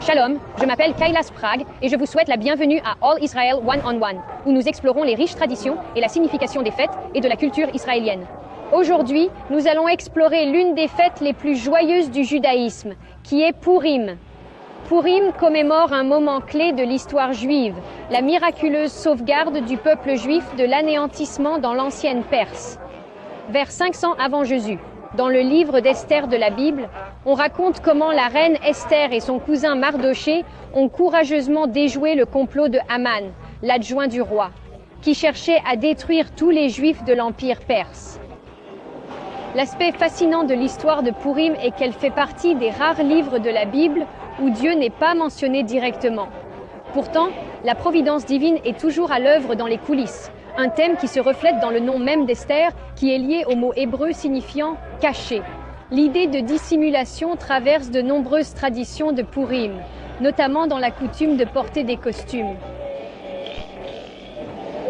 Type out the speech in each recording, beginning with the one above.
Shalom, je m'appelle Kailas Prague et je vous souhaite la bienvenue à All Israel One on One, où nous explorons les riches traditions et la signification des fêtes et de la culture israélienne. Aujourd'hui, nous allons explorer l'une des fêtes les plus joyeuses du judaïsme, qui est Purim. Purim commémore un moment clé de l'histoire juive, la miraculeuse sauvegarde du peuple juif de l'anéantissement dans l'ancienne Perse. Vers 500 avant Jésus, dans le livre d'Esther de la Bible, on raconte comment la reine Esther et son cousin Mardoché ont courageusement déjoué le complot de Haman, l'adjoint du roi, qui cherchait à détruire tous les juifs de l'Empire perse. L'aspect fascinant de l'histoire de Purim est qu'elle fait partie des rares livres de la Bible où Dieu n'est pas mentionné directement. Pourtant, la providence divine est toujours à l'œuvre dans les coulisses, un thème qui se reflète dans le nom même d'Esther, qui est lié au mot hébreu signifiant « caché ». L'idée de dissimulation traverse de nombreuses traditions de Purim, notamment dans la coutume de porter des costumes.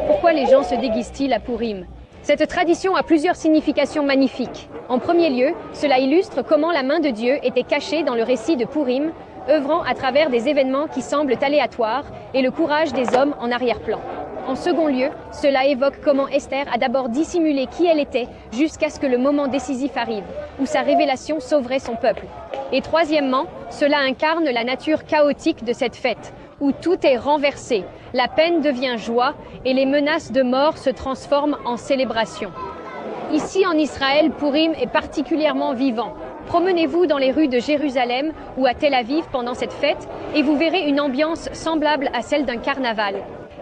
Pourquoi les gens se déguisent-ils à Purim ? Cette tradition a plusieurs significations magnifiques. En premier lieu, cela illustre comment la main de Dieu était cachée dans le récit de Purim, œuvrant à travers des événements qui semblent aléatoires et le courage des hommes en arrière-plan. En second lieu, cela évoque comment Esther a d'abord dissimulé qui elle était jusqu'à ce que le moment décisif arrive, où sa révélation sauverait son peuple. Et troisièmement, cela incarne la nature chaotique de cette fête, où tout est renversé, la peine devient joie et les menaces de mort se transforment en célébration. Ici en Israël, Purim est particulièrement vivant. Promenez-vous dans les rues de Jérusalem ou à Tel Aviv pendant cette fête et vous verrez une ambiance semblable à celle d'un carnaval.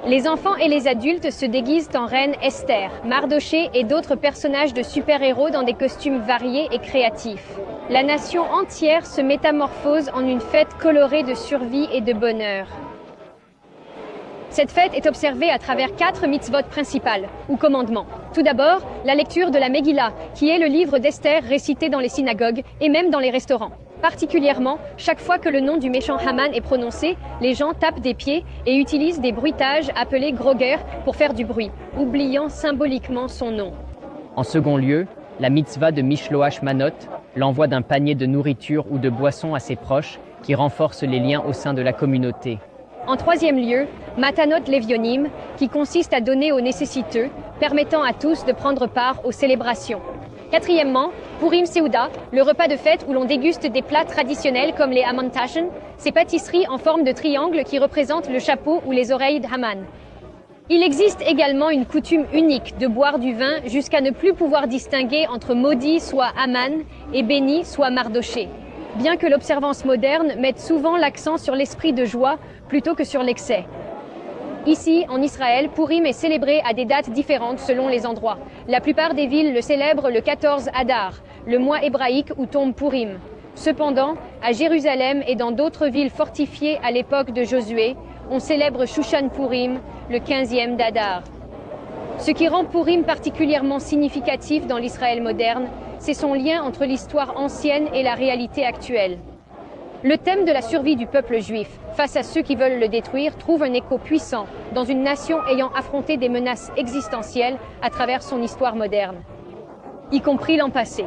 Les enfants et les adultes se déguisent en reine Esther, Mardoché et d'autres personnages de super-héros dans des costumes variés et créatifs. La nation entière se métamorphose en une fête colorée de survie et de bonheur. Cette fête est observée à travers 4 mitzvot principales, ou commandements. Tout d'abord, la lecture de la Megillah, qui est le livre d'Esther récité dans les synagogues et même dans les restaurants. Particulièrement, chaque fois que le nom du méchant Haman est prononcé, les gens tapent des pieds et utilisent des bruitages appelés grogger pour faire du bruit, oubliant symboliquement son nom. En second lieu, la mitzvah de Mishloach Manot, l'envoi d'un panier de nourriture ou de boissons à ses proches, qui renforce les liens au sein de la communauté. En troisième lieu, Matanot Levionim, qui consiste à donner aux nécessiteux, permettant à tous de prendre part aux célébrations. Quatrièmement, Purim Seuda, le repas de fête où l'on déguste des plats traditionnels comme les Hamantaschen, ces pâtisseries en forme de triangle qui représentent le chapeau ou les oreilles de Haman. Il existe également une coutume unique de boire du vin jusqu'à ne plus pouvoir distinguer entre maudit soit Haman et béni soit Mardoché. Bien que l'observance moderne mette souvent l'accent sur l'esprit de joie plutôt que sur l'excès. Ici, en Israël, Purim est célébré à des dates différentes selon les endroits. La plupart des villes le célèbrent le 14 Adar, le mois hébraïque où tombe Purim. Cependant, à Jérusalem et dans d'autres villes fortifiées à l'époque de Josué, on célèbre Shushan Purim, le 15e d'Adar. Ce qui rend Purim particulièrement significatif dans l'Israël moderne, c'est son lien entre l'histoire ancienne et la réalité actuelle. Le thème de la survie du peuple juif face à ceux qui veulent le détruire trouve un écho puissant dans une nation ayant affronté des menaces existentielles à travers son histoire moderne, y compris l'an passé.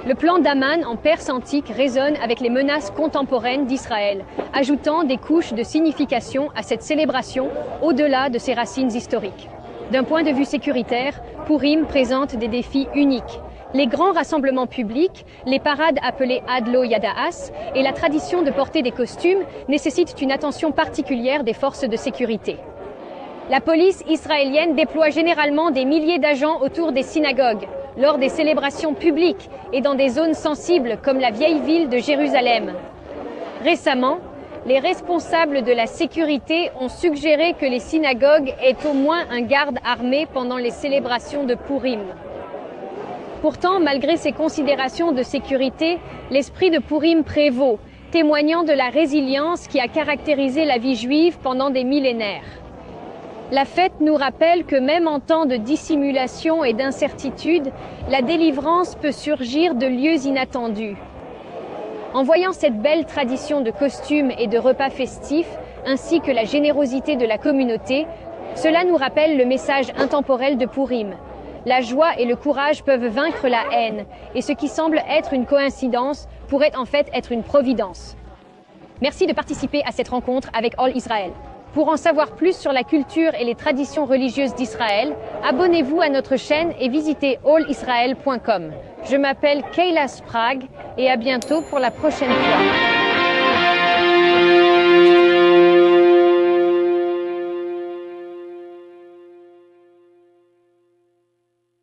Le plan d'Aman en Perse antique résonne avec les menaces contemporaines d'Israël, ajoutant des couches de signification à cette célébration au-delà de ses racines historiques. D'un point de vue sécuritaire, Purim présente des défis uniques. Les grands rassemblements publics, les parades appelées Adlo Yada'as et la tradition de porter des costumes nécessitent une attention particulière des forces de sécurité. La police israélienne déploie généralement des milliers d'agents autour des synagogues, lors des célébrations publiques et dans des zones sensibles comme la vieille ville de Jérusalem. Récemment, les responsables de la sécurité ont suggéré que les synagogues aient au moins un garde armé pendant les célébrations de Purim. Pourtant, malgré ces considérations de sécurité, l'esprit de Purim prévaut, témoignant de la résilience qui a caractérisé la vie juive pendant des millénaires. La fête nous rappelle que même en temps de dissimulation et d'incertitude, la délivrance peut surgir de lieux inattendus. En voyant cette belle tradition de costumes et de repas festifs, ainsi que la générosité de la communauté, cela nous rappelle le message intemporel de Purim. La joie et le courage peuvent vaincre la haine, et ce qui semble être une coïncidence pourrait en fait être une providence. Merci de participer à cette rencontre avec All Israel. Pour en savoir plus sur la culture et les traditions religieuses d'Israël, abonnez-vous à notre chaîne et visitez allisrael.com. Je m'appelle Kayla Sprague et à bientôt pour la prochaine fois.